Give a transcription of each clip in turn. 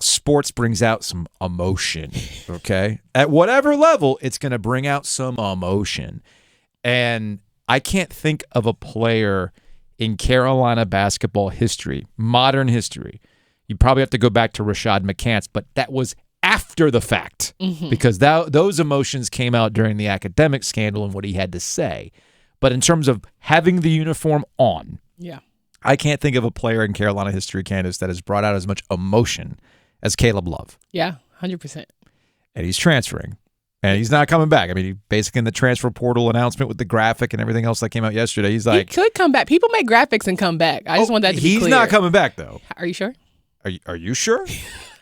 sports brings out some emotion, okay? At whatever level, it's going to bring out some emotion. And I can't think of a player in Carolina basketball history, modern history. You probably have to go back to Rashad McCants, but that was after the fact because those emotions came out during the academic scandal and what he had to say. But in terms of having the uniform on, I can't think of a player in Carolina history, Candace, that has brought out as much emotion as Caleb Love. Yeah, 100%. And he's transferring. And he's not coming back. I mean, basically in the transfer portal announcement with the graphic and everything else that came out yesterday, he's like... He could come back. People make graphics and come back. I just want that to be clear. He's not coming back, though. Are you sure? Are you sure?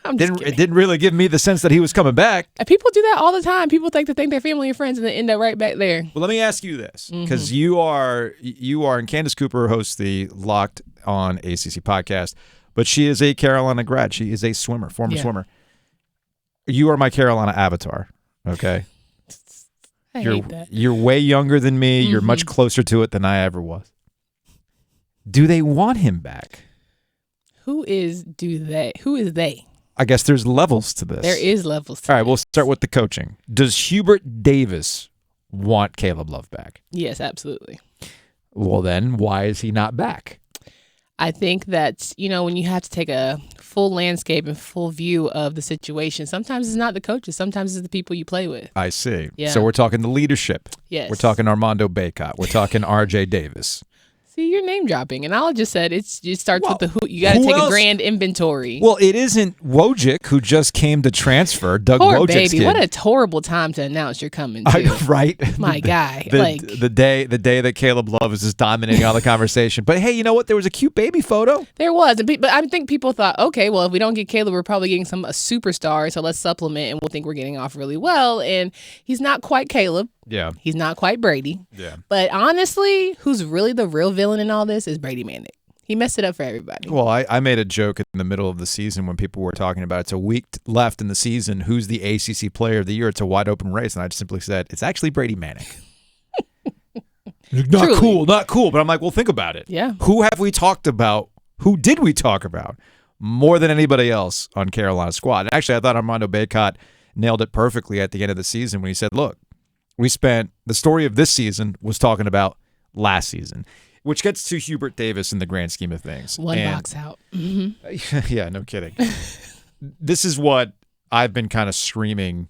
It didn't really give me the sense that he was coming back. People do that all the time. People think they're family and friends and they end up right back there. Well, let me ask you this, because you are, and Candace Cooper hosts the Locked On ACC podcast, but she is a Carolina grad. She is a swimmer, former swimmer. You are my Carolina avatar, okay? I hate that. You're way younger than me. You're much closer to it than I ever was. Do they want him back? Who is they? I guess there's levels to this. There is levels to this. All right, we'll start with the coaching. Does Hubert Davis want Caleb Love back? Yes, absolutely. Well, then why is he not back? I think that, when you have to take a full landscape and full view of the situation, sometimes it's not the coaches. Sometimes it's the people you play with. I see. Yeah. So we're talking the leadership. Yes. We're talking Armando Bacot. We're talking R.J. Davis. See, you're name dropping, and I just said it starts with the who. You got to take a grand inventory. Well, it isn't Wojcik who just came to transfer. Doug Poor Wojcik's baby, kid. what a horrible time to announce you're coming to. Right, my guy. The day that Caleb Love is just dominating all the conversation. But hey, you know what? There was a cute baby photo. There was, but I think people thought, okay, well, if we don't get Caleb, we're probably getting a superstar, so let's supplement, and we'll think we're getting off really well. And he's not quite Caleb. Yeah. He's not quite Brady. Yeah. But honestly, who's really the real villain in all this is Brady Manick. He messed it up for everybody. Well, I made a joke in the middle of the season when people were talking about it's a week left in the season. Who's the ACC player of the year? It's a wide open race. And I just simply said, it's actually Brady Manick. Not cool. But I'm like, well, think about it. Yeah. Who have we talked about? Who did we talk about more than anybody else on Carolina's squad? And actually, I thought Armando Bacot nailed it perfectly at the end of the season when he said, look, we spent the story of this season was talking about last season, which gets to Hubert Davis in the grand scheme of things. One box out. Yeah, no kidding. This is what I've been kind of screaming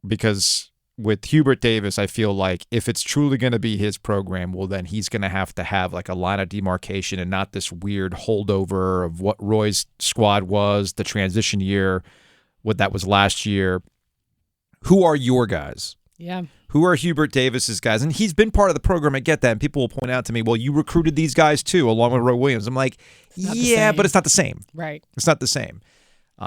because with Hubert Davis, I feel like if it's truly going to be his program, well, then he's going to have like a line of demarcation and not this weird holdover of what Roy's squad was, the transition year, what that was last year. Who are your guys? Yeah. Who are Hubert Davis's guys? And he's been part of the program. I get that. And people will point out to me, well, you recruited these guys too, along with Roy Williams. I'm like, yeah, but it's not the same. Right. It's not the same.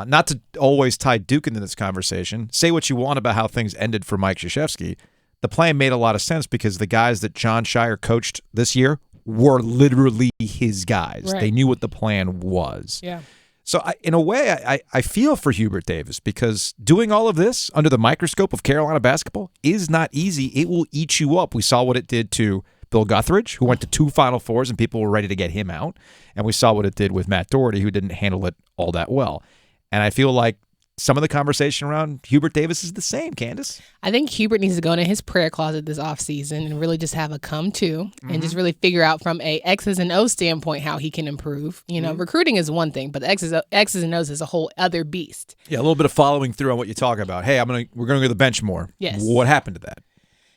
Not to always tie Duke into this conversation. Say what you want about how things ended for Mike Krzyzewski. The plan made a lot of sense because the guys that John Shire coached this year were literally his guys. Right. They knew what the plan was. Yeah. So in a way, I feel for Hubert Davis because doing all of this under the microscope of Carolina basketball is not easy. It will eat you up. We saw what it did to Bill Guthridge, who went to 2 Final Fours and people were ready to get him out. And we saw what it did with Matt Doherty, who didn't handle it all that well. And I feel like some of the conversation around Hubert Davis is the same, Candace. I think Hubert needs to go into his prayer closet this offseason and really just have a come to and just really figure out from a X's and O's standpoint how he can improve. Recruiting is one thing, but the X's and O's is a whole other beast. Yeah, a little bit of following through on what you talk about. Hey, we're going to go to the bench more. Yes. What happened to that?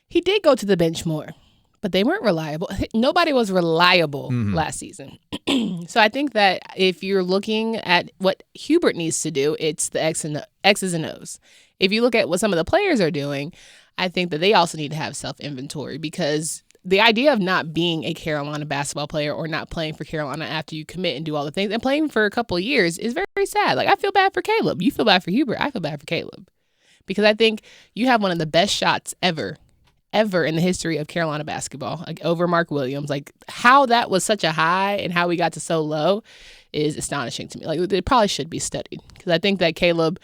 He did go to the bench more, but they weren't reliable. Nobody was reliable last season. So I think that if you're looking at what Hubert needs to do, it's the X's and O's. If you look at what some of the players are doing, I think that they also need to have self-inventory because the idea of not being a Carolina basketball player or not playing for Carolina after you commit and do all the things and playing for a couple of years is very, very sad. Like, I feel bad for Caleb. You feel bad for Hubert. I feel bad for Caleb because I think you have one of the best shots ever in the history of Carolina basketball, like over Mark Williams. Like, how that was such a high and how we got to so low is astonishing to me. Like, it probably should be studied because I think that Caleb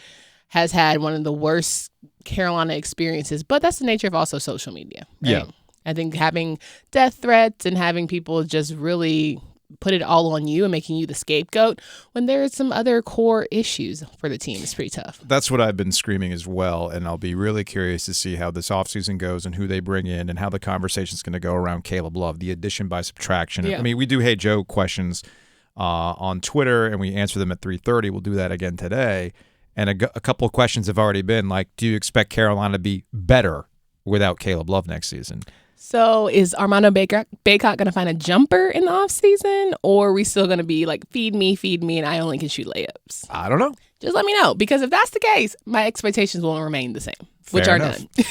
has had one of the worst Carolina experiences, but that's the nature of also social media. Right? Yeah. I think having death threats and having people just really put it all on you and making you the scapegoat when there are some other core issues for the team. It's pretty tough. That's what I've been screaming as well, and I'll be really curious to see how this offseason goes and who they bring in and how the conversation's going to go around Caleb Love, the addition by subtraction. Yeah. I mean, we do Hey Joe questions on Twitter, and we answer them at 3:30. We'll do that again today. And a couple of questions have already been like, do you expect Carolina to be better without Caleb Love next season? So is Armando Baycott going to find a jumper in the offseason, or are we still going to be like, feed me, and I only can shoot layups? I don't know. Just let me know, because if that's the case, my expectations will remain the same, which Fair are enough. none.